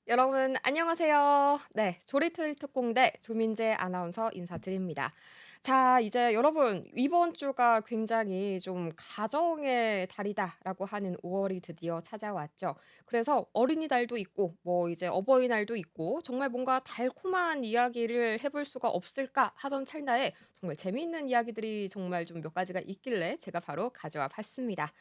여러분 안녕하세요. 네. 조리틀 특공대 조민재 아나운서 인사드립니다. 자 이제 여러분 이번 주가 굉장히 좀 "가정의 달이다."라고 하는 5월 월이 드디어 찾아왔죠. 그래서 어린이날도 있고 뭐 이제 어버이날도 있고 정말 뭔가 '달콤한 이야기를 해볼 수가 없을까?' 하던 찰나에 정말 재미있는 이야기들이 정말 좀 몇 가지가 있길래 제가 바로 가져와 봤습니다.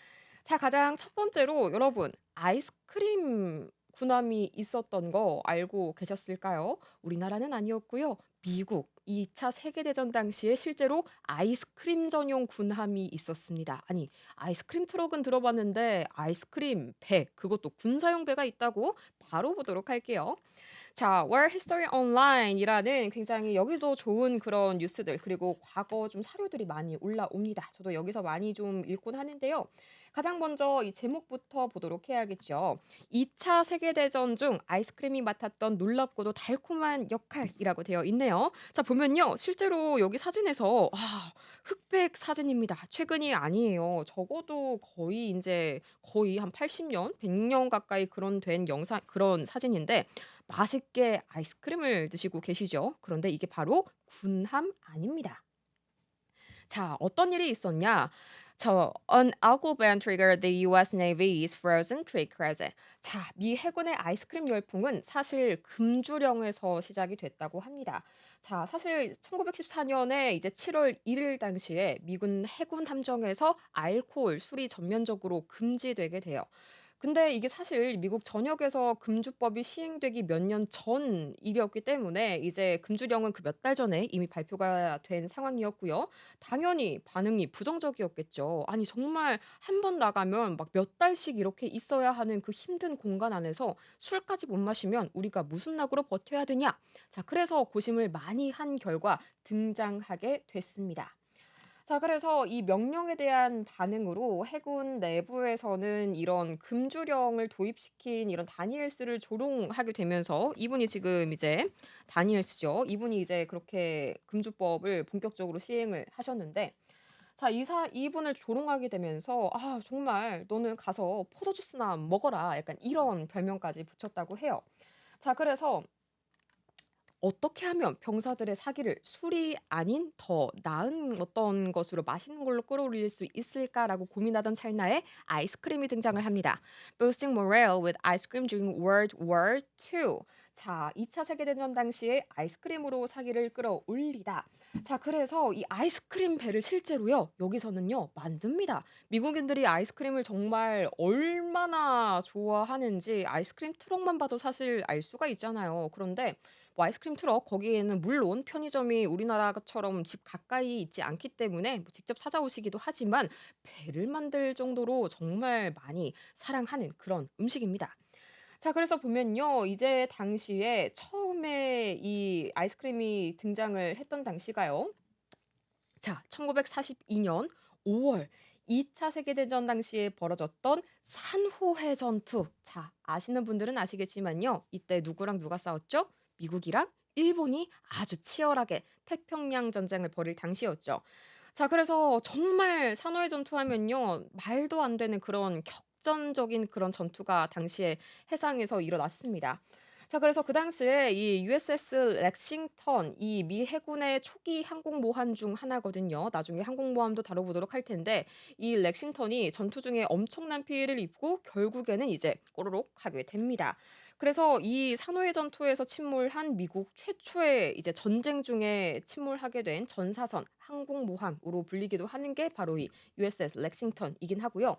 자 가장 첫 번째로 여러분 아이스크림 군함이 있었던 거 알고 계셨을까요? 우리나라는 아니었고요. 미국 2차 세계대전 당시에 실제로 아이스크림 전용 군함이 있었습니다. 아니 아이스크림 트럭은 들어봤는데 아이스크림 배 그것도 군사용 배가 있다고? 바로 보도록 할게요. 자 World History Online이라는 굉장히 여기도 좋은 그런 뉴스들 그리고 과거 좀 사료들이 많이 올라옵니다. 저도 여기서 많이 좀 읽곤 하는데요. 가장 먼저 이 제목부터 보도록 해야겠죠. 2차 세계대전 중 아이스크림이 맡았던 놀랍고도 달콤한 역할이라고 되어 있네요. 자 보면요. 실제로 여기 사진에서 흑백 사진입니다. 최근이 아니에요. 적어도 거의 인제 거의 한 80 년, 100년 가까이 그런 된 영상 그런 사진인데 맛있게 아이스크림을 드시고 계시죠. 그런데 이게 바로 군함 아닙니다. 자, 어떤 일이 있었냐? An algal ban triggered the US Navy's Frozen Creek Crisis. 자, 미 해군의 아이스크림 열풍은 사실 금주령에서 시작이 됐다고 합니다. 자, 사실 1914년에 이제 7월 1일 당시에 미군 해군 함정에서 알코올, 술이 전면적으로 금지되게 돼요. 근데 이게 사실 미국 전역에서 금주법이 시행되기 몇 년 전 일이었기 때문에 이제 금주령은 그 몇 달 전에 이미 발표가 된 상황이었고요. 당연히 반응이 부정적이었겠죠. 아니 정말 한 번 나가면 막 몇 달씩 이렇게 있어야 하는 그 힘든 공간 안에서 술까지 못 마시면 우리가 무슨 낙으로 버텨야 되냐. 자 그래서 고심을 많이 한 결과 등장하게 됐습니다. 자 그래서 이 명령에 대한 반응으로 해군 내부에서는 이런 금주령을 도입시킨 이런 다니엘스를 조롱하게 되면서 이분이 지금 이제 다니엘스죠. 이분이 이제 그렇게 금주법을 본격적으로 시행을 하셨는데 자 이분을 조롱하게 되면서 "아 정말 너는 가서 포도주스나 먹어라." 약간 이런 별명까지 붙였다고 해요. 자 그래서 어떻게 하면 병사들의 사기를 술이 아닌 더 나은 어떤 것으로 맛있는 걸로 끌어올릴 수 있을까라고 고민하던 찰나에 아이스크림이 등장을 합니다. Boosting morale with ice cream during World War II. 자, 2차 세계대전 당시에 아이스크림으로 사기를 끌어올리다. 자, 그래서 이 아이스크림 배를 실제로요, 여기서는요, 만듭니다. 미국인들이 아이스크림을 정말 얼마나 좋아하는지 아이스크림 트럭만 봐도 사실 알 수가 있잖아요. 그런데 뭐 아이스크림 트럭 거기에는 물론 편의점이 우리나라처럼 집 가까이 있지 않기 때문에 뭐 직접 찾아오시기도 하지만 배를 만들 정도로 정말 많이 사랑하는 그런 음식입니다. 자 그래서 보면요. 이제 당시에 처음에 이 아이스크림이 등장을 했던 당시가요. 자 1942년 5월 2차 세계대전 당시에 벌어졌던 산호해 전투. 자 아시는 분들은 아시겠지만요. 이때 누구랑 누가 싸웠죠? 미국이랑 일본이 아주 치열하게 태평양 전쟁을 벌일 당시였죠. 자 그래서 정말 산호해 전투하면요. 말도 안 되는 그런 격전적인 그런 전투가 당시에 해상에서 일어났습니다. 자 그래서 그 당시에 이 USS 렉싱턴 이 미 해군의 초기 항공모함 중 하나거든요. 나중에 항공모함도 다뤄보도록 할 텐데 이 렉싱턴이 전투 중에 엄청난 피해를 입고 결국에는 이제 꼬르륵 하게 됩니다. 그래서 이 산호해 전투에서 침몰한 미국 최초의 이제 전쟁 중에 침몰하게 된 전사선 항공모함으로 불리기도 하는 게 바로 이 USS 렉싱턴이긴 하고요.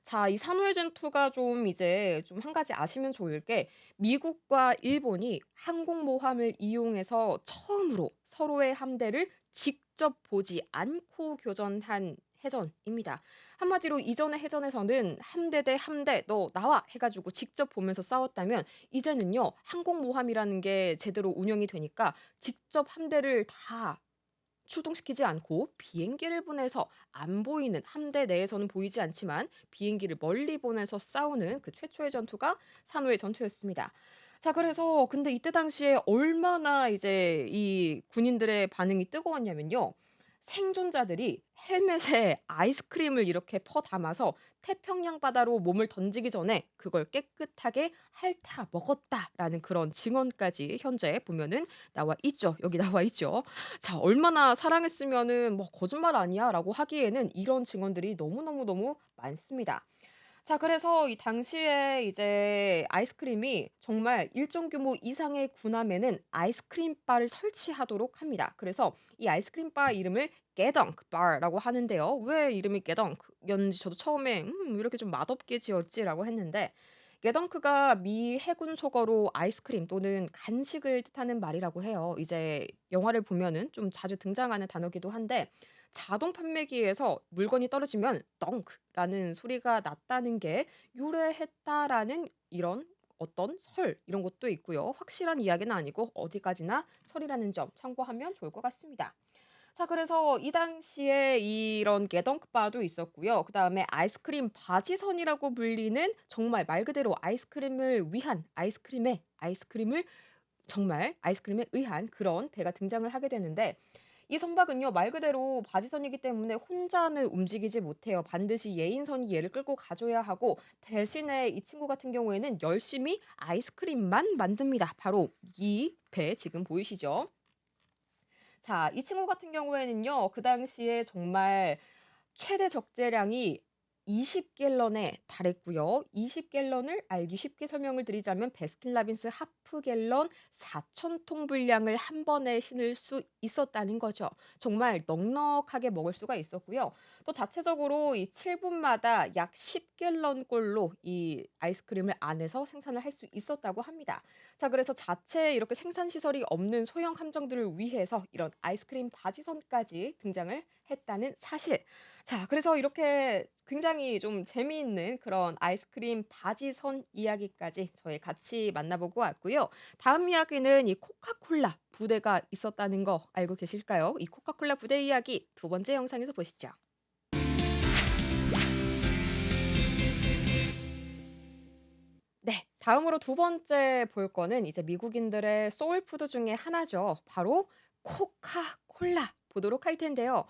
자 이 산호해 전투가 좀 이제 좀 한 가지 아시면 좋을 게 미국과 일본이 항공모함을 이용해서 처음으로 서로의 함대를 직접 보지 않고 교전한 해전입니다. 한마디로 이전의 해전에서는 함대 대 함대 "너 나와." 해 가지고 직접 보면서 싸웠다면 이제는요 항공모함이라는 게 제대로 운영이 되니까 직접 함대를 다 출동시키지 않고 비행기를 보내서 안 보이는 함대 내에서는 보이지 않지만 비행기를 멀리 보내서 싸우는 그 최초의 전투가 산호의 전투였습니다. 자 그래서 근데 이때 당시에 얼마나 이제 이 군인들의 반응이 뜨거웠냐면요. 생존자들이 헬멧에 아이스크림을 이렇게 퍼 담아서 태평양 바다로 몸을 던지기 전에 그걸 깨끗하게 핥아 먹었다라는 그런 증언까지 현재 보면은 나와 있죠. 여기 나와 있죠. 자, 얼마나 사랑했으면은 뭐 "거짓말 아니야."라고 하기에는 이런 증언들이 너무너무너무 많습니다. 자, 그래서 이 당시에 이제 아이스크림이 정말 일정 규모 이상의 군함에는 아이스크림 바를 설치하도록 합니다. 그래서 이 아이스크림 바 이름을 게덩크 바라고 하는데요. 왜 이름이 게덩크였는지 저도 처음에 '왜 이렇게 좀 맛없게 지었지?'라고 했는데, 게덩크가 미 해군 속어로 아이스크림 또는 간식을 뜻하는 말이라고 해요. 이제 영화를 보면은 좀 자주 등장하는 단어기도 한데, 자동 판매기에서 물건이 떨어지면 "덩크"라는 소리가 났다는 게 유래했다라는 이런 어떤 설, 이런 것도 있고요. 확실한 이야기는 아니고 어디까지나 설이라는 점 참고하면 좋을 것 같습니다. 자, 그래서 이 당시에 이런 게덩크 바도 있었고요. 그다음에 아이스크림 바지선이라고 불리는, 정말 말 그대로 아이스크림을 위한, 아이스크림을 정말 아이스크림에 의한 그런 배가 등장을 하게 되는데, 이 선박은요 말 그대로 바지선이기 때문에 혼자는 움직이지 못해요. 반드시 예인선이 얘를 끌고 가줘야 하고, 대신에 이 친구 같은 경우에는 열심히 아이스크림만 만듭니다. 바로 이 배 지금 보이시죠? 자, 이 친구 같은 경우에는요 그 당시에 정말 최대 적재량이 20 갤런에 달했고요. 20 갤런을 알기 쉽게 설명을 드리자면 베스킨라빈스 하프 갤런 4,000통 분량을 한 번에 신을 수 있었다는 거죠. 정말 넉넉하게 먹을 수가 있었고요. 또 자체적으로 이 7 분마다 약 10 갤런꼴로 이 아이스크림을 안에서 생산을 할 수 있었다고 합니다. 자, 그래서 자체에 이렇게 생산 시설이 없는 소형 함정들을 위해서 이런 아이스크림 바지선까지 등장을 했다는 사실. 자, 그래서 이렇게 굉장히 좀 재미있는 그런 아이스크림 바지선 이야기까지 저희 같이 만나보고 왔고요. 다음 이야기는 이 코카콜라 부대가 있었다는 거 알고 계실까요? 이 코카콜라 부대 이야기 두 번째 영상에서 보시죠. 네. 다음으로 두 번째 볼 거는 이제 미국인들의 소울푸드 중에 하나죠. 바로 코카콜라 보도록 할 텐데요.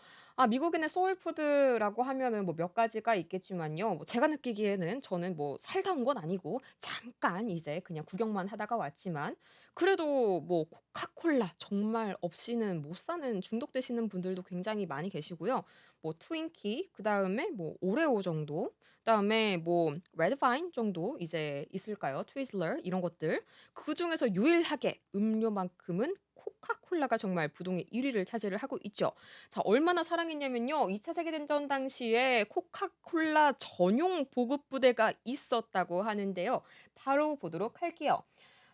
미국인의 소울푸드라고 하면은 뭐 몇 가지가 있겠지만요. 뭐 제가 느끼기에는, 저는 뭐 살다 온 건 아니고 잠깐 이제 그냥 구경만 하다가 왔지만, 그래도 뭐 코카콜라 정말 없이는 못 사는, 중독되시는 분들도 굉장히 많이 계시고요. 뭐 트윈키, 그다음에 뭐 오레오 정도, 그다음에 뭐 레드바인 정도 이제 있을까요? 트위즐러 이런 것들. 그중에서 유일하게 음료만큼은 코카콜라가 정말 부동의 1 위를 차지를 하고 있죠. 자, 얼마나 사랑했냐면요. 2차 세계대전 당시에 코카콜라 전용 보급 부대가 있었다고 하는데요. 바로 보도록 할게요.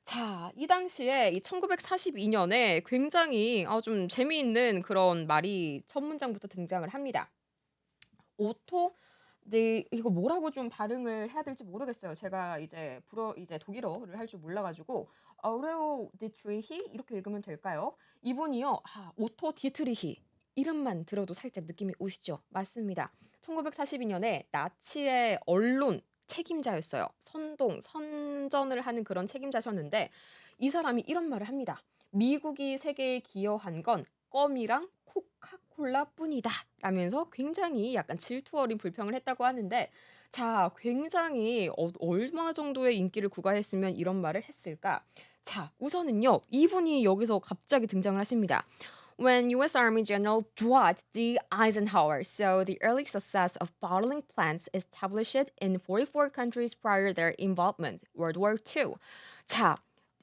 자, 이 당시에 이 1942 년에 굉장히 좀 재미있는 그런 말이 첫 문장부터 등장을 합니다. 오토, 네, 이거 뭐라고 좀 발음을 해야 될지 모르겠어요. 제가 이제 독일어를 할 줄 몰라 가지고 아우레오 디트리히 이렇게 읽으면 될까요? 이분이요. 오토 디트리히 이름만 들어도 살짝 느낌이 오시죠? 맞습니다. 1942 년에 나치의 언론 책임자였어요. 선전을 하는 그런 책임자셨는데, 이 사람이 이런 말을 합니다. "미국이 세계에 기여한 건 껌이랑 코카콜라뿐이다." 라면서 굉장히 약간 질투 어린 불평을 했다고 하는데, 자, 굉장히 얼마 정도의 인기를 구가했으면 이런 말을 했을까? 자, 우선은요. 이분이 여기서 갑자기 등장을 하십니다. When US Army General Dwight D. Eisenhower saw the early success of bottling plants established in 44 countries prior their involvement, World War II. 자,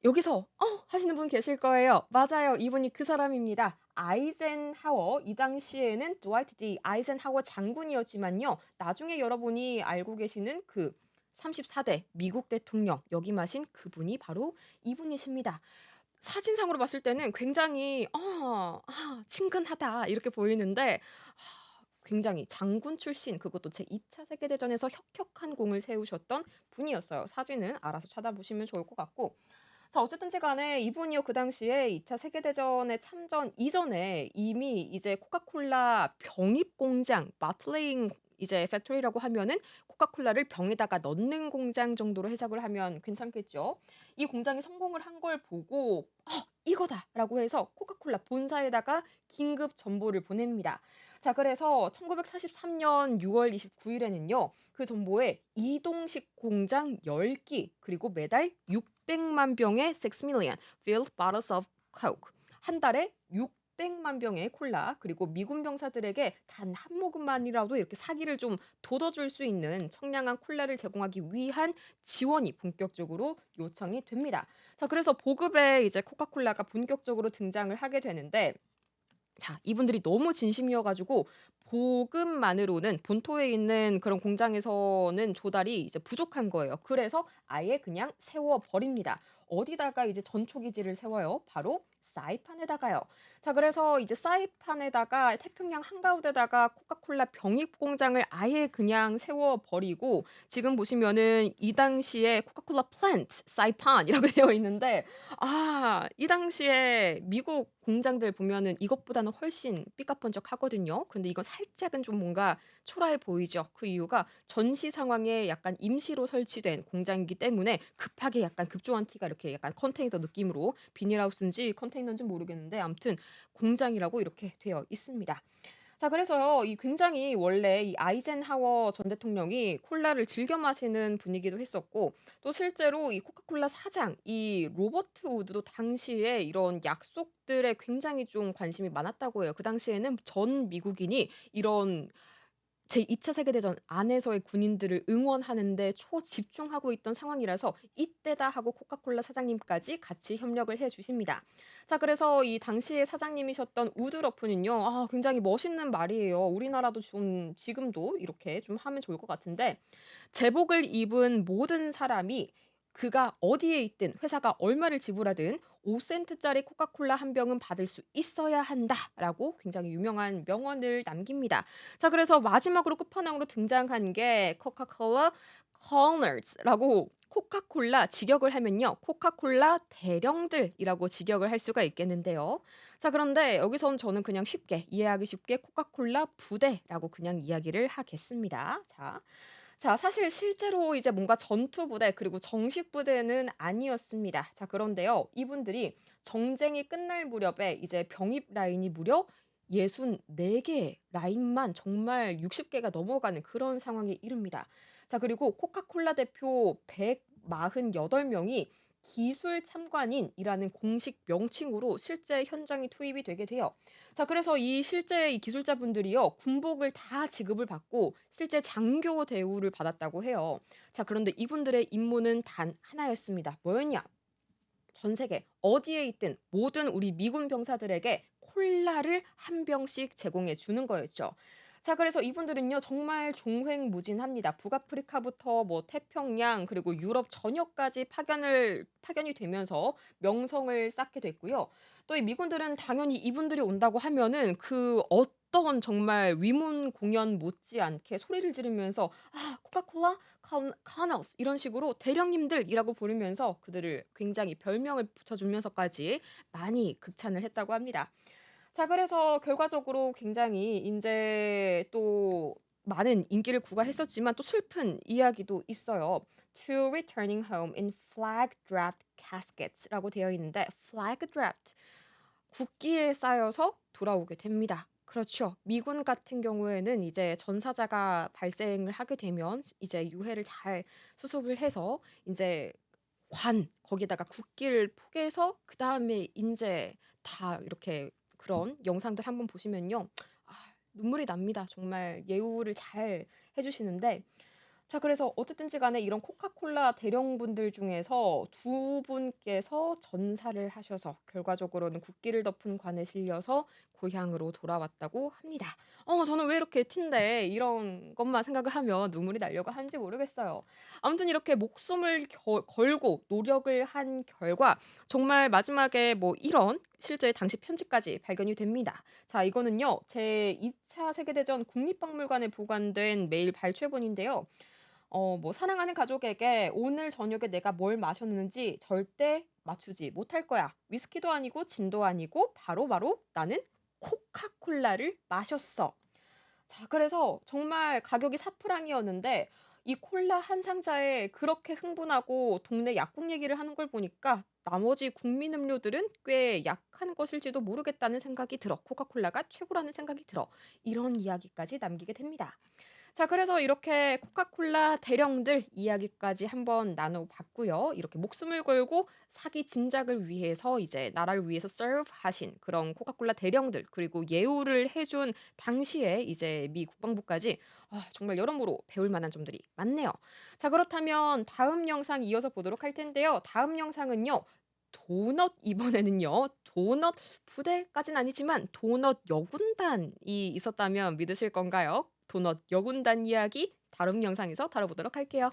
여기서 하시는 분 계실 거예요. 맞아요. 이분이 그 사람입니다. 아이젠하워, 이 당시에는 드와이트 D 아이젠하워 장군이었지만요. 나중에 여러분이 알고 계시는 그 34대 미국 대통령 역임하신 그분이 바로 이분이십니다. 사진상으로 봤을 때는 굉장히 친근하다 이렇게 보이는데, 굉장히 장군 출신, 그것도 제2차 세계대전에서 혁혁한 공을 세우셨던 분이었어요. 사진은 알아서 찾아보시면 좋을 것 같고. 자, 어쨌든지 간에 이분이요 그 당시에 2차 세계대전에 참전 이전에 이미 이제 코카콜라 병입 공장, 마틀레잉 이제 팩토리라고 하면은 코카콜라를 병에다가 넣는 공장 정도로 해석을 하면 괜찮겠죠. 이 공장이 성공을 한 걸 보고 이거다!"라고 해서 코카콜라 본사에다가 긴급 전보를 보냅니다. 자 그래서 1943년 6월 29 일에는요. 그 전보에 이동식 공장 10기 기 그리고 매달 600만 병의 6 million filled bottles of coke 한 달에 600만 병의 콜라 그리고 미군 병사들에게 단 한 모금만이라도 이렇게 사기를 좀 돋워줄 수 있는 청량한 콜라를 제공하기 위한 지원이 본격적으로 요청이 됩니다. 자 그래서 보급에 이제 코카콜라가 본격적으로 등장을 하게 되는데 자 이분들이 너무 진심이어 가지고 보급만으로는 본토에 있는 그런 공장에서는 조달이 이제 부족한 거예요. 그래서 아예 그냥 세워 버립니다. 어디다가 이제 전초기지를 세워요? 바로 사이판에다가요. 자 그래서 이제 사이판에다가 태평양 한가운데다가 코카콜라 병입 공장을 아예 그냥 세워 버리고 지금 보시면은 이 당시에 코카콜라 플랜트 사이판이라고 되어 있는데 이 당시에 미국 공장들 보면은 이것보다는 훨씬 삐까뻔쩍하거든요. 근데 이건 살짝은 좀 뭔가 초라해 보이죠. 그 이유가 전시 상황에 약간 임시로 설치된 공장이기 때문에 급하게 약간 급조한 티가 이렇게 약간 컨테이너 느낌으로 비닐하우스인지 컨테이너인지 모르겠는데 아무튼 공장이라고 이렇게 되어 있습니다. 자 그래서요. 이 굉장히 원래 이 아이젠하워 전 대통령이 콜라를 즐겨 마시는 분이기도 했었고 또 실제로 이 코카콜라 사장 이 로버트 우드도 당시에 이런 약속들에 굉장히 좀 관심이 많았다고 해요. 그 당시에는 전 미국인이 이런 제2차 세계대전 안에서의 군인들을 응원하는 데 초집중하고 있던 상황이라서 "이때다." 하고 코카콜라 사장님까지 같이 협력을 해 주십니다. 자 그래서 이 당시의 사장님이셨던 우드러프는요. 굉장히 멋있는 말이에요. 우리나라도 좀 지금도 이렇게 좀 하면 좋을 것 같은데 제복을 입은 모든 사람이 그가 어디에 있든 회사가 얼마를 지불하든 5 센트짜리 코카콜라 한 병은 받을 수 있어야 한다라고 굉장히 유명한 명언을 남깁니다. 자 그래서 마지막으로 끝판왕으로 등장한 게 코카콜라 커너스라고 코카콜라 직역을 하면요. 코카콜라 대령들이라고 직역을 할 수가 있겠는데요. 자 그런데 여기선 저는 그냥 쉽게 이해하기 쉽게 코카콜라 부대라고 그냥 이야기를 하겠습니다. 자 사실 실제로 이제 뭔가 전투 부대 그리고 정식 부대는 아니었습니다. 자 그런데요. 이분들이 정쟁이 끝날 무렵에 이제 병입 라인이 무려 64개 라인만 정말 60개가 넘어가는 그런 상황에 이릅니다. 자 그리고 코카콜라 대표 148 명이 기술 참관인이라는 공식 명칭으로 실제 현장에 투입이 되게 돼요. 자 그래서 이 실제 이 기술자분들이요. 군복을 다 지급을 받고 실제 장교 대우를 받았다고 해요. 자 그런데 이분들의 임무는 단 하나였습니다. 뭐였냐? 전 세계 어디에 있든 모든 우리 미군 병사들에게 콜라를 한 병씩 제공해 주는 거였죠. 자 그래서 이분들은요 정말 종횡무진합니다. 북아프리카부터 뭐 태평양 그리고 유럽 전역까지 파견이 되면서 명성을 쌓게 됐고요. 또 이 미군들은 당연히 이분들이 온다고 하면은 그 어떤 정말 위문 공연 못지않게 소리를 지르면서 코카콜라 카너스 이런 식으로 대령님들이라고 부르면서 그들을 굉장히 별명을 붙여주면서까지 많이 극찬을 했다고 합니다. 자 그래서 결과적으로 굉장히 인제 또 많은 인기를 구가했었지만 또 슬픈 이야기도 있어요. "To returning home in flag draped caskets"라고 되어 있는데 flag draped 국기에 쌓여서 돌아오게 됩니다. 그렇죠. 미군 같은 경우에는 이제 전사자가 발생을 하게 되면 이제 유해를 잘 수습을 해서 인제 거기에다가 국기를 포개서 그다음에 인제 다 이렇게 그런 영상들 한번 보시면요. 아 눈물이 납니다. 정말 예우를 잘 해 주시는데 자 그래서 어쨌든지 간에 이런 코카콜라 대령분들 중에서 두 분께서 전사를 하셔서 결과적으로는 국기를 덮은 관에 실려서 고향으로 돌아왔다고 합니다. 저는 왜 이렇게 T인데 이런 것만 생각을 하면 눈물이 나려고 하는지 모르겠어요. 아무튼 이렇게 목숨을 걸고 노력을 한 결과 정말 마지막에 뭐 이런 실제 당시 편지까지 발견이 됩니다. 자 이거는요. 제2차 세계대전 국립박물관에 보관된 메일 발췌본인데요. 뭐 "사랑하는 가족에게 오늘 저녁에 내가 뭘 마셨는지 절대 맞추지 못할 거야. 위스키도 아니고 진도 아니고 바로바로 나는 코카콜라를 마셨어." 자 그래서 정말 가격이 사프랑이었는데 이 콜라 한 상자에 그렇게 흥분하고 동네 약국 얘기를 하는 걸 보니까 나머지 국민 음료들은 꽤 약한 것일지도 모르겠다는 생각이 들어. 코카콜라가 최고라는 생각이 들어. 이런 이야기까지 남기게 됩니다. 자, 그래서 이렇게 코카콜라 대령들 이야기까지 한번 나눠 봤고요. 이렇게 목숨을 걸고 사기 진작을 위해서 이제 나라를 위해서 서브 하신 그런 코카콜라 대령들, 그리고 예우를 해준 당시에 이제 미 국방부까지 정말 여러모로 배울 만한 점들이 많네요. 자, 그렇다면 다음 영상 이어서 보도록 할 텐데요. 다음 영상은요. 도넛, 이번에는요. 도넛 부대까진 아니지만 도넛 여군단이 있었다면 믿으실 건가요? 도넛 여군단 이야기 다음 영상에서 다뤄보도록 할게요.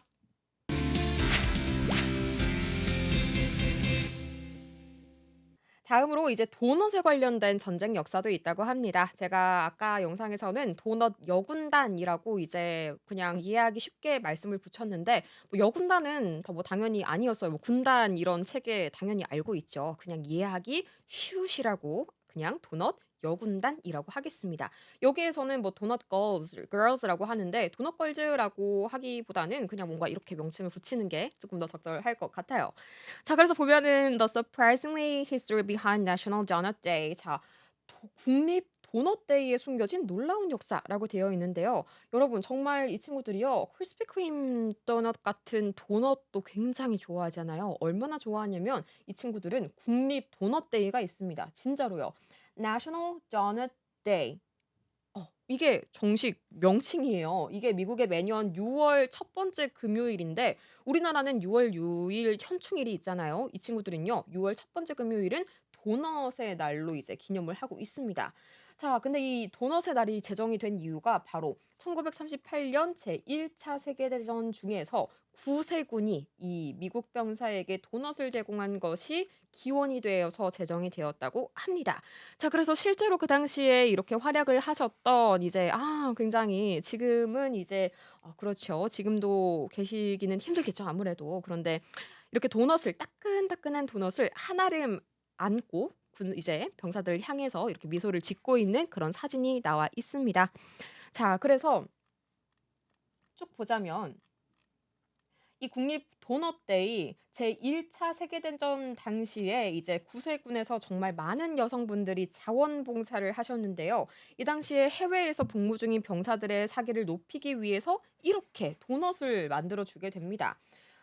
다음으로 이제 도넛에 관련된 전쟁 역사도 있다고 합니다. 제가 아까 영상에서는 도넛 여군단이라고 이제 그냥 이해하기 쉽게 말씀을 붙였는데, 뭐 여군단은 더 뭐 당연히 아니었어요. 뭐 군단 이런 체계 당연히 알고 있죠. 그냥 이해하기 쉬우시라고 그냥 도넛 여군단이라고 하겠습니다. 여기에서는 뭐 도넛 girls라고 하는데, 도넛 걸즈라고 하기보다는 그냥 뭔가 이렇게 명칭을 붙이는 게 조금 더 적절할 것 같아요. 자, 그래서 보면은 The surprisingly history behind National Donut Day. 자, 국립 도넛 데이에 숨겨진 놀라운 역사라고 되어 있는데요. 여러분 정말 이 친구들이요. 크리스피 크림 도넛 같은 도넛도 굉장히 좋아하잖아요. 얼마나 좋아하냐면 이 친구들은 국립 도넛 데이가 있습니다. 진짜로요. National Donut Day. 이게 정식 명칭이에요. 이게 미국의 매년 6월 첫 번째 금요일인데, 우리나라는 6월 6일 현충일이 있잖아요. 이 친구들은요. 6월 첫 번째 금요일은 도넛의 날로 이제 기념을 하고 있습니다. 자, 근데 이 도넛의 날이 제정이 된 이유가 바로 1938년 제1차 세계대전 중에서 구세군이 이 미국 병사에게 도넛을 제공한 것이 기원이 되어서 제정이 되었다고 합니다. 자, 그래서 실제로 그 당시에 이렇게 활약을 하셨던 이제 굉장히 지금은 이제 그렇죠. 지금도 계시기는 힘들겠죠, 아무래도. 그런데 이렇게 도넛을 따끈따끈한 도넛을 한아름 안고 이제 병사들을 향해서 이렇게 미소를 짓고 있는 그런 사진이 나와 있습니다. 자, 그래서 쭉 보자면 이 국립 도넛 데이 제1차 세계대전 당시에 이제 구세군에서 정말 많은 여성분들이 자원봉사를 하셨는데요. 이 당시에 해외에서 복무 중인 병사들의 사기를 높이기 위해서 이렇게 도넛을 만들어 주게 됩니다.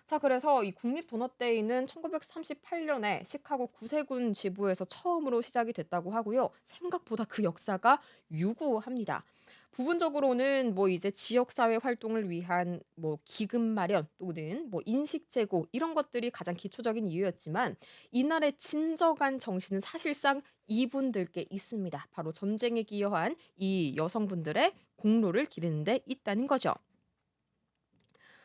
자, 그래서 이 국립 도넛 데이는 1938년에 시카고 구세군 지부에서 처음으로 시작이 됐다고 하고요. 생각보다 그 역사가 유구합니다. 부분적으로는 뭐 이제 지역 사회 활동을 위한 뭐 기금 마련 또는 뭐 인식 제고 이런 것들이 가장 기초적인 이유였지만, 이날의 진정한 정신은 사실상 이분들께 있습니다. 바로 전쟁에 기여한 이 여성분들의 공로를 기리는 데 있다는 거죠.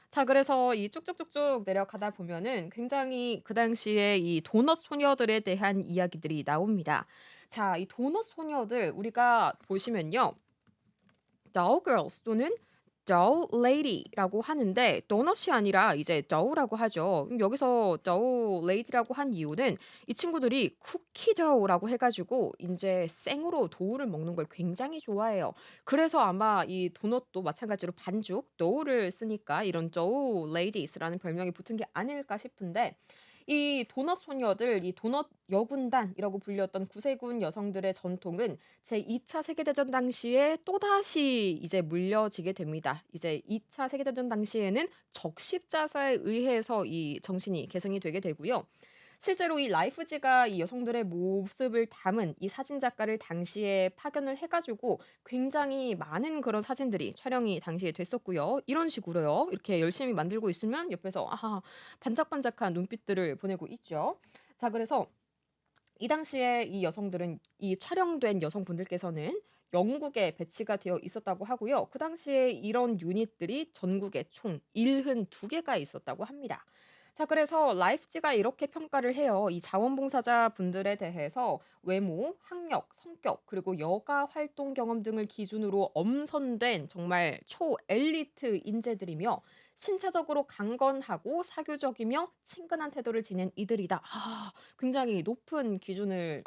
자, 그래서 이 쭉쭉쭉쭉 내려가다 보면은 굉장히 그 당시에 이 도넛 소녀들에 대한 이야기들이 나옵니다. 자, 이 도넛 소녀들 우리가 보시면요. doll girls 또는 doll lady라고 하는데, 도넛이 아니라 이제 doll라고 하죠. 여기서 doll lady라고 한 이유는 이 친구들이 쿠키 dough라고 해 가지고 인제 생으로 도우를 먹는 걸 굉장히 좋아해요. 그래서 아마 이 도넛도 마찬가지로 반죽 dough를 쓰니까 이런 doll ladies라는 별명이 붙은 게 아닐까 싶은데, 이 도넛 소녀들, 이 도넛 여군단이라고 불렸던 구세군 여성들의 전통은 제2차 세계대전 당시에 또다시 이제 물려지게 됩니다. 이제 2차 세계대전 당시에는 적십자사에 의해서 이 정신이 계승이 되게 되고요. 실제로 이 라이프지가 이 여성들의 모습을 담은 이 사진 작가를 당시에 파견을 해 가지고 굉장히 많은 그런 사진들이 촬영이 당시에 됐었고요. 이런 식으로요. 이렇게 열심히 만들고 있으면 옆에서 반짝반짝한 눈빛들을 보내고 있죠. 자, 그래서 이 당시에 이 여성들은, 이 촬영된 여성분들께서는 영국에 배치가 되어 있었다고 하고요. 그 당시에 이런 유닛들이 전국에 총 72개가 있었다고 합니다. 자, 그래서 라이프지가 이렇게 평가를 해요. 이 자원봉사자분들에 대해서 외모, 학력, 성격, 그리고 여가 활동 경험 등을 기준으로 엄선된 정말 초엘리트 인재들이며, 신체적으로 강건하고 사교적이며 친근한 태도를 지닌 이들이다. 굉장히 높은 기준을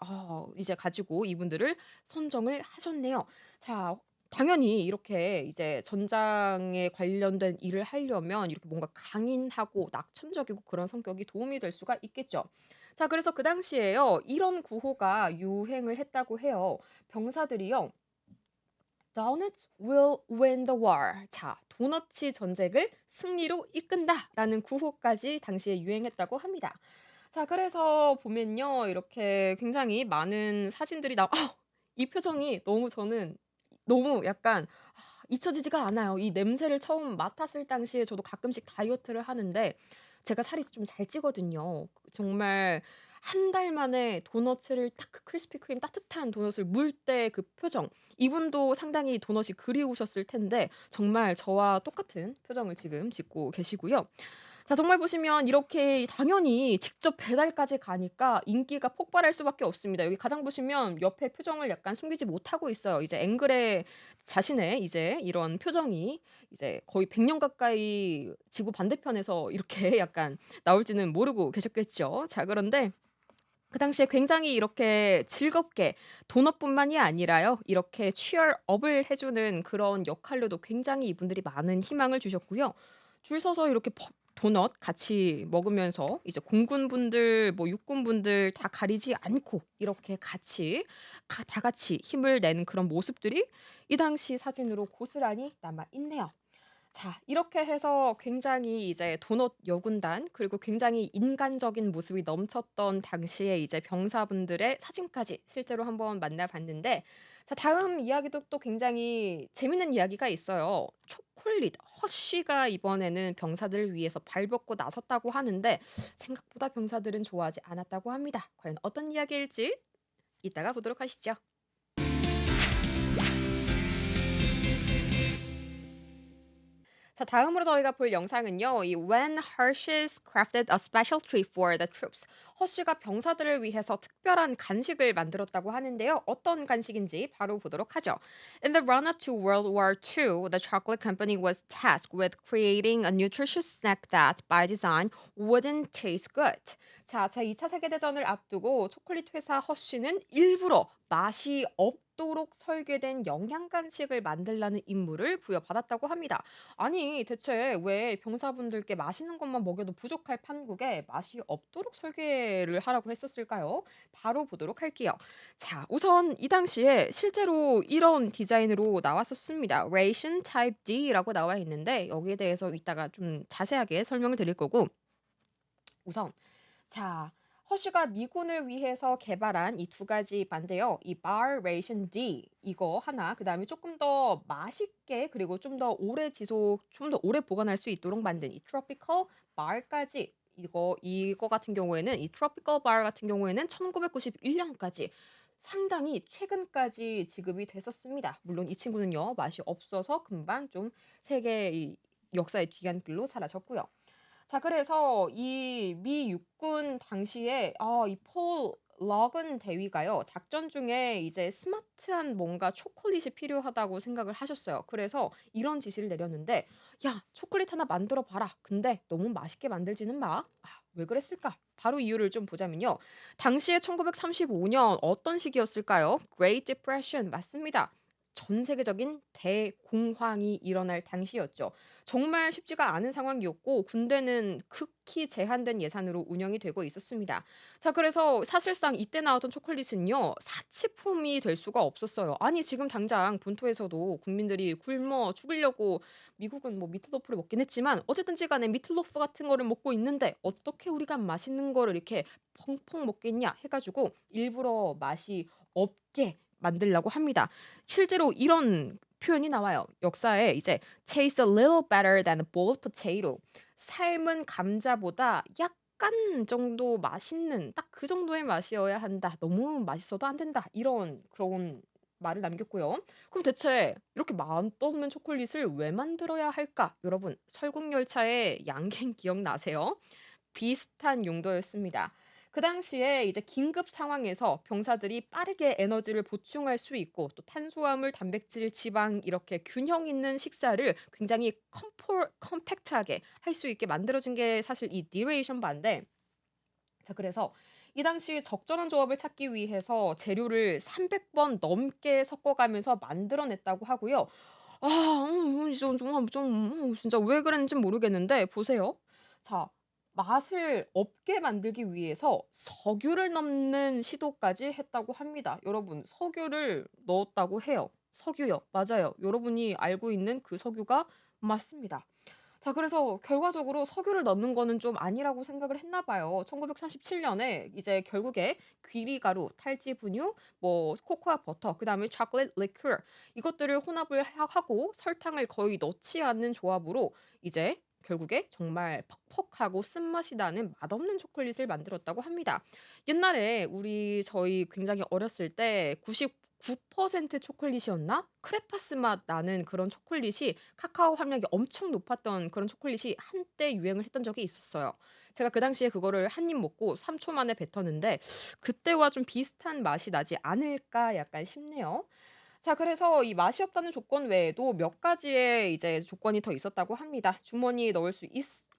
이제 가지고 이분들을 선정을 하셨네요. 자, 당연히 이렇게 이제 전장에 관련된 일을 하려면 이렇게 뭔가 강인하고 낙천적이고 그런 성격이 도움이 될 수가 있겠죠. 자 그래서 그 당시에요. 이런 구호가 유행을 했다고 해요. 병사들이요. "Donuts will win the war." 자, 도너츠 전쟁을 승리로 이끈다라는 구호까지 당시에 유행했다고 합니다. 자, 그래서 보면요. 이렇게 굉장히 많은 사진들이 이 표정이 너무 저는 너무 약간 잊혀지지가 않아요. 이 냄새를 처음 맡았을 당시에 저도 가끔씩 다이어트를 하는데 제가 살이 좀 잘 찌거든요. 정말 한 달 만에 도너츠를 딱 그 크리스피 크림 따뜻한 도넛을 물 때 그 표정. 이분도 상당히 도넛이 그리우셨을 텐데 정말 저와 똑같은 표정을 지금 짓고 계시고요. 자 정말 보시면 이렇게 당연히 직접 배달까지 가니까 인기가 폭발할 수밖에 없습니다. 여기 가장 보시면 옆에 표정을 약간 숨기지 못하고 있어요. 이제 앵글에 자신의 이제 이런 표정이 이제 거의 100년 가까이 지구 반대편에서 이렇게 약간 나올지는 모르고 계셨겠죠. 자 그런데 그 당시에 굉장히 이렇게 즐겁게 도넛뿐만이 아니라요. 이렇게 cheer up을 해 주는 그런 역할로도 굉장히 이분들이 많은 희망을 주셨고요. 줄 서서 이렇게 도넛 같이 먹으면서 이제 공군분들 뭐 육군분들 다 가리지 않고 이렇게 같이 다 같이 힘을 내는 그런 모습들이 이 당시 사진으로 고스란히 남아 있네요. 자 이렇게 해서 굉장히 이제 도넛 여군단 그리고 굉장히 인간적인 모습이 넘쳤던 당시에 이제 병사분들의 사진까지 실제로 한번 만나 봤는데 자 다음 이야기도 또 굉장히 재밌는 이야기가 있어요. 초콜릿 허쉬가 이번에는 병사들을 위해서 발벗고 나섰다고 하는데 생각보다 병사들은 좋아하지 않았다고 합니다. 과연 어떤 이야기일지 이따가 보도록 하시죠. 자 다음으로 저희가 볼 영상은요. 이 When Hershey's crafted a special treat for the troops. 허쉬가 병사들을 위해서 특별한 간식을 만들었다고 하는데요. 어떤 간식인지 바로 보도록 하죠. In the run-up to World War II, the chocolate company was tasked with creating a nutritious snack that, by design, wouldn't taste good. 자, 제2차 세계대전을 앞두고 초콜릿 회사 허쉬는 일부러 맛이 없도록 설계된 영양 간식을 만들라는 임무를 부여받았다고 합니다. 아니 대체 왜 병사분들께 맛있는 것만 먹여도 부족할 판국에 맛이 없도록 설계를 하라고 했었을까요? 바로 보도록 할게요. 자 우선 이 당시에 실제로 이런 디자인으로 나왔었습니다. Ration Type D라고 나와 있는데 여기에 대해서 이따가 좀 자세하게 설명을 드릴 거고 우선 자, 허쉬가 미군을 위해서 개발한 이 두 가지 반인데요. 이 Bar Ration D 이거 하나, 그다음에 조금 더 맛있게 그리고 좀 더 오래 좀 더 오래 보관할 수 있도록 만든 이 Tropical Bar까지 이거 같은 경우에는 이 Tropical Bar 같은 경우에는 1991 년까지 상당히 최근까지 지급이 됐었습니다. 물론 이 친구는요. 맛이 없어서 금방 좀 세계 이 역사의 뒤안길로 사라졌고요. 자 그래서 이 미 육군 당시에 이 폴 러건 대위가요. 작전 중에 이제 스마트한 뭔가 초콜릿이 필요하다고 생각을 하셨어요. 그래서 이런 지시를 내렸는데 "야 초콜릿 하나 만들어 봐라. 근데 너무 맛있게 만들지는 마." 왜 그랬을까? 바로 이유를 좀 보자면요. 당시에 1935년 어떤 시기였을까요? Great Depression 맞습니다. 전 세계적인 대공황이 일어날 당시였죠. 정말 쉽지가 않은 상황이었고 군대는 극히 제한된 예산으로 운영이 되고 있었습니다. 자 그래서 사실상 이때 나왔던 초콜릿은요. 사치품이 될 수가 없었어요. 아니 지금 당장 본토에서도 국민들이 굶어 죽으려고 미국은 뭐 미트로프를 먹긴 했지만 어쨌든지 간에 미트로프 같은 거를 먹고 있는데 어떻게 우리가 맛있는 거를 이렇게 펑펑 먹겠냐 해 가지고 일부러 맛이 없게 만들라고 합니다. 실제로 이런 표현이 나와요. 역사에 이제 "taste a little better than a boiled potato." 삶은 감자보다 약간 정도 맛있는 딱 그 정도의 맛이어야 한다. 너무 맛있어도 안 된다. 이런 그런 말을 남겼고요. 그럼 대체 이렇게 맛없는 초콜릿을 왜 만들어야 할까? 여러분 설국열차의 양갱 기억나세요? 비슷한 용도였습니다. 그 당시에 이제 긴급 상황에서 병사들이 빠르게 에너지를 보충할 수 있고 또 탄수화물, 단백질, 지방 이렇게 균형 있는 식사를 굉장히 컴팩트하게 할 수 있게 만들어진 게 사실 이 디레이션 바인데 자 그래서 이 당시 적절한 조합을 찾기 위해서 재료를 300번 넘게 섞어가면서 만들어냈다고 하고요. 아 진짜 왜 그랬는진 모르겠는데 보세요. 자, 맛을 없게 만들기 위해서 석유를 넣는 시도까지 했다고 합니다. 여러분, 석유를 넣었다고 해요. 석유요. 맞아요. 여러분이 알고 있는 그 석유가 맞습니다. 자, 그래서 결과적으로 석유를 넣는 거는 좀 아니라고 생각을 했나 봐요. 1937 년에 이제 결국에 귀리가루, 탈지 분유, 뭐 코코아 버터, 그다음에 초콜릿 리큐어 이것들을 혼합을 하고 설탕을 거의 넣지 않는 조합으로 이제 결국에 정말 퍽퍽하고 쓴맛이 나는 맛없는 초콜릿을 만들었다고 합니다. 옛날에 저희 굉장히 어렸을 때 99% 초콜릿이었나? 크레파스 맛 나는 그런 초콜릿이 카카오 함량이 엄청 높았던 그런 초콜릿이 한때 유행을 했던 적이 있었어요. 제가 그 당시에 그거를 한 입 먹고 3초 만에 뱉었는데 '그때와 좀 비슷한 맛이 나지 않을까?' 약간 싶네요. 자, 그래서 이 맛이 없다는 조건 외에도 몇 가지의 이제 조건이 더 있었다고 합니다. 주머니에 넣을 수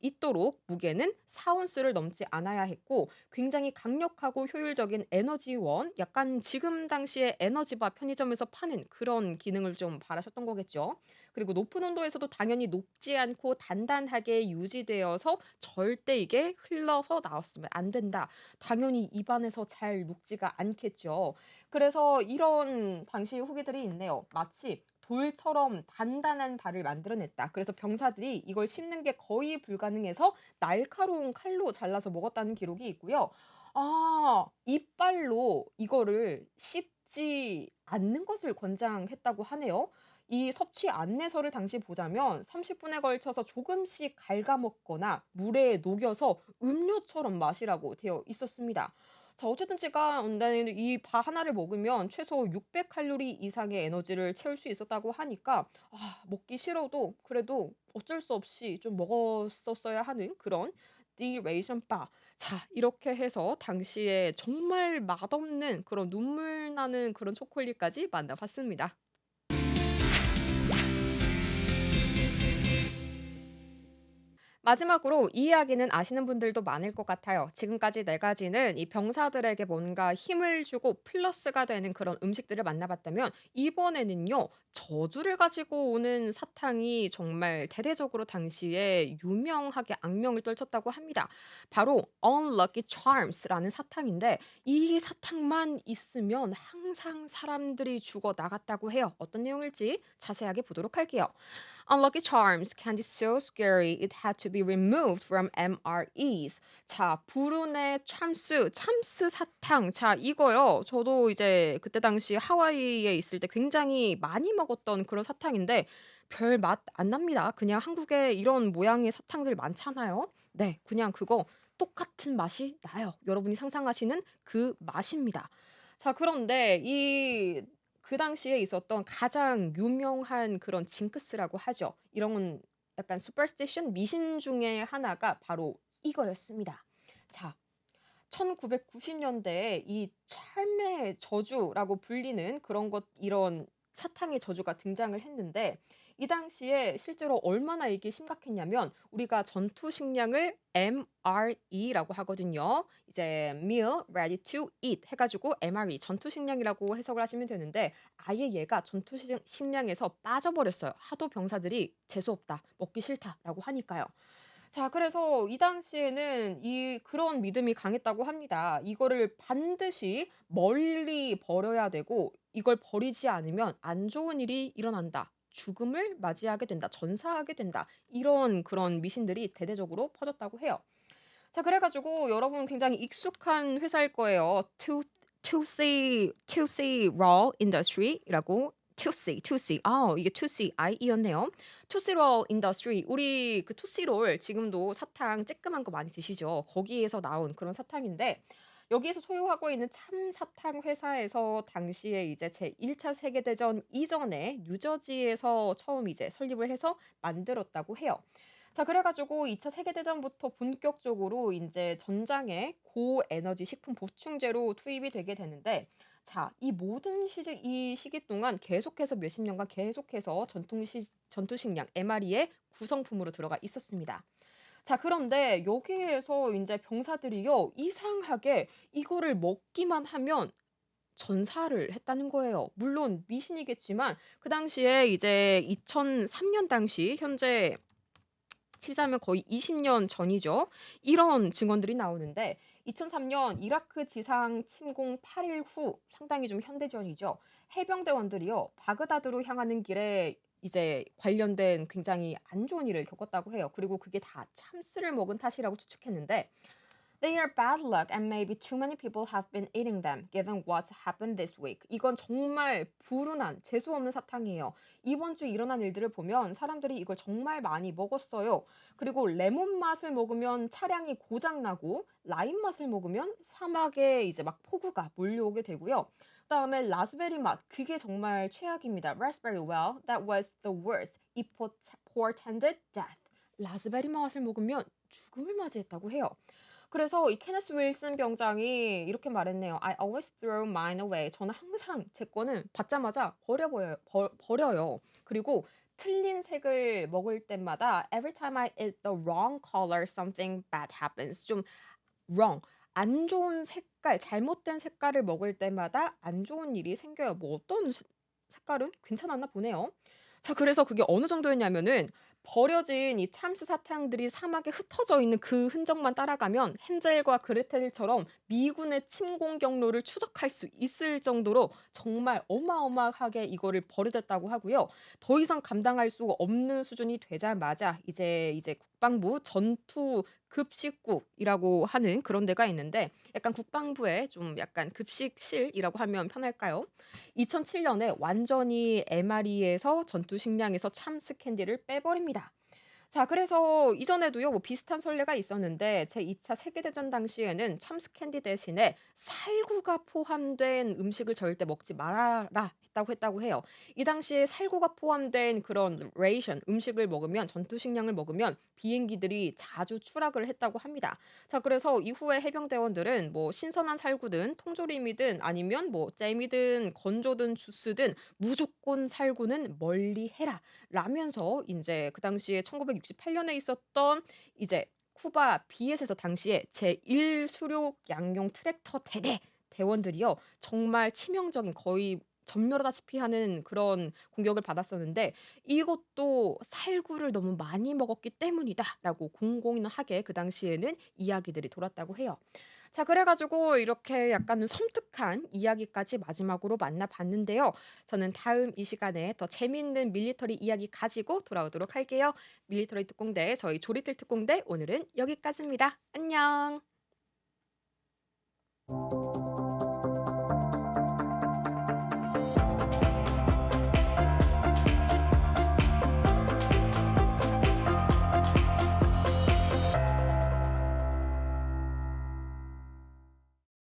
있도록 무게는 4 온스를 넘지 않아야 했고 굉장히 강력하고 효율적인 에너지원, 약간 지금 당시에 에너지바 편의점에서 파는 그런 기능을 좀 바라셨던 거겠죠. 그리고 높은 온도에서도 당연히 녹지 않고 단단하게 유지되어서 절대 이게 흘러서 나왔으면 안 된다. 당연히 입안에서 잘 녹지가 않겠죠. 그래서 이런 당시의 후기들이 있네요. 마치 돌처럼 단단한 발을 만들어냈다. 그래서 병사들이 이걸 씹는 게 거의 불가능해서 날카로운 칼로 잘라서 먹었다는 기록이 있고요. 아, 이빨로 이거를 씹지 않는 것을 권장했다고 하네요. 이 섭취 안내서를 당시 보자면 30분에 걸쳐서 조금씩 갉아먹거나 물에 녹여서 음료처럼 마시라고 되어 있었습니다. 자, 어쨌든 제가 이 바 하나를 먹으면 최소 600 칼로리 이상의 에너지를 채울 수 있었다고 하니까 먹기 싫어도 그래도 어쩔 수 없이 좀 먹었었어야 하는 그런 디레이션 바. 자, 이렇게 해서 당시에 정말 맛없는 그런 눈물 나는 그런 초콜릿까지 만나봤습니다. 마지막으로 이 이야기는 아시는 분들도 많을 것 같아요. 지금까지 네 가지는 이 병사들에게 뭔가 힘을 주고 플러스가 되는 그런 음식들을 만나봤다면 이번에는요, 저주를 가지고 오는 사탕이 정말 대대적으로 당시에 유명하게 악명을 떨쳤다고 합니다. 바로 Unlucky Charms라는 사탕인데 이 사탕만 있으면 항상 사람들이 죽어 나갔다고 해요. 어떤 내용일지 자세하게 보도록 할게요. Unlucky Charms candy so scary it had to be removed from MREs. 자, 불운의 참스 사탕. 자, 이거요. 저도 이제 그때 당시 하와이에 있을 때 굉장히 많이 먹었던 그런 사탕인데 별 맛 안 납니다. 그냥 한국에 이런 모양의 사탕들 많잖아요. 네, 그냥 그거 똑같은 맛이 나요. 여러분이 상상하시는 그 맛입니다. 자, 그런데 그 당시에 있었던 가장 유명한 그런 징크스라고 하죠. 이런 약간 superstition 미신 중에 하나가 바로 이거였습니다. 자, 1990 년대에 이 찰매의 저주라고 불리는 이런 사탕의 저주가 등장을 했는데 이 당시에 실제로 얼마나 이게 심각했냐면 우리가 전투 식량을 MRE라고 하거든요. 이제 meal ready to eat 해 가지고 MRE 전투 식량이라고 해석을 하시면 되는데 아예 얘가 식량에서 빠져버렸어요. 하도 병사들이 "재수 없다. 먹기 싫다."라고 하니까요. 자, 그래서 이 당시에는 그런 믿음이 강했다고 합니다. 이거를 반드시 멀리 버려야 되고 이걸 버리지 않으면 안 좋은 일이 일어난다. 죽음을 맞이하게 된다. 전사하게 된다. 이런 그런 미신들이 대대적으로 퍼졌다고 해요. 자, 그래 가지고 여러분 굉장히 익숙한 회사일 거예요. Tootsie Roll Industry라고 Tootsie 이게 Tootsie I였네요. Tootsie Roll Industry 우리 그 토시롤 지금도 사탕 쬐끄만 거 많이 드시죠? 거기에서 나온 그런 사탕인데 여기에서 소유하고 있는 참사탕 회사에서 당시에 이제 제1차 세계대전 이전에 뉴저지에서 처음 이제 설립을 해서 만들었다고 해요. 자, 그래 가지고 2차 세계대전부터 본격적으로 인제 전장에 고에너지 식품 보충제로 투입이 되게 되는데 자, 이 시기 동안 계속해서 몇십 년간 계속해서 전투 식량 MRE의 구성품으로 들어가 있었습니다. 자 그런데 여기에서 인제 병사들이요 이상하게 이거를 먹기만 하면 전사를 했다는 거예요. 물론 미신이겠지만 그 당시에 이제 2003년 당시 현재 치자면 거의 20년 전이죠. 이런 증언들이 나오는데 2003년 이라크 지상 침공 8일 후 상당히 좀 현대전이죠. 해병대원들이요. 바그다드로 향하는 길에 이제 관련된 굉장히 안 좋은 일을 겪었다고 해요. 그리고 그게 다 참스를 먹은 탓이라고 추측했는데 They are bad luck and maybe too many people have been eating them given what's happened this week. 이건 정말 불운한 재수 없는 사탕이에요. 이번 주 일어난 일들을 보면 사람들이 이걸 정말 많이 먹었어요. 그리고 레몬 맛을 먹으면 차량이 고장 나고 라임 맛을 먹으면 사막에 이제 막 폭우가 몰려오게 되고요. 그다음에 라즈베리 맛 그게 정말 최악입니다. Raspberry well, that was the worst. It portended death. 라즈베리 맛을 먹으면 죽음을 맞이했다고 해요. 그래서 이 케네스 윌슨 병장이 이렇게 말했네요. "I always throw mine away." 저는 항상 제 거는 받자마자 버려요. 그리고 틀린 색을 먹을 때마다 "Every time I eat the wrong color, something bad happens." 좀 wrong 안 좋은 색깔, 잘못된 색깔을 먹을 때마다 안 좋은 일이 생겨요. 뭐 어떤 색깔은 괜찮았나 보네요. 자 그래서 그게 어느 정도였냐면은 버려진 이 참스 사탕들이 사막에 흩어져 있는 그 흔적만 따라가면 헨젤과 그레텔처럼 미군의 침공 경로를 추적할 수 있을 정도로 정말 어마어마하게 이거를 버려댔다고 하고요. 더 이상 감당할 수 없는 수준이 되자마자 이제 국방부 전투 급식국이라고 하는 그런 데가 있는데 약간 국방부의 좀 약간 급식실이라고 하면 편할까요? 2007 년에 완전히 MRE에서 전투 식량에서 참스 캔디를 빼버립니다. 자 그래서 이전에도요 뭐 비슷한 선례가 있었는데 제2차 세계대전 당시에는 참스 캔디 대신에 살구가 포함된 음식을 절대 먹지 말아라 했다고 해요. 이 당시에 살구가 포함된 그런 레이션 음식을 먹으면 전투 식량을 먹으면 비행기들이 자주 추락을 했다고 합니다. 자 그래서 이후에 해병대원들은 뭐 신선한 살구든 통조림이든 아니면 뭐 잼이든 건조든 주스든 무조건 살구는 멀리해라. 라면서 인제 그 당시에 1968 년에 있었던 이제 쿠바 비엣에서 당시에 제1 수륙 양용 트랙터 대대 대원들이요. 정말 치명적인 거의 전멸하다시피 하는 그런 공격을 받았었는데 "이것도 살구를 너무 많이 먹었기 때문이다."라고 공공하게 그 당시에는 이야기들이 돌았다고 해요. 자 그래 가지고 이렇게 약간 섬뜩한 이야기까지 마지막으로 만나 봤는데요. 저는 다음 이 시간에 더 재미있는 밀리터리 이야기 가지고 돌아오도록 할게요. 밀리터리 특공대 저희 조리틀 특공대 오늘은 여기까지입니다. 안녕.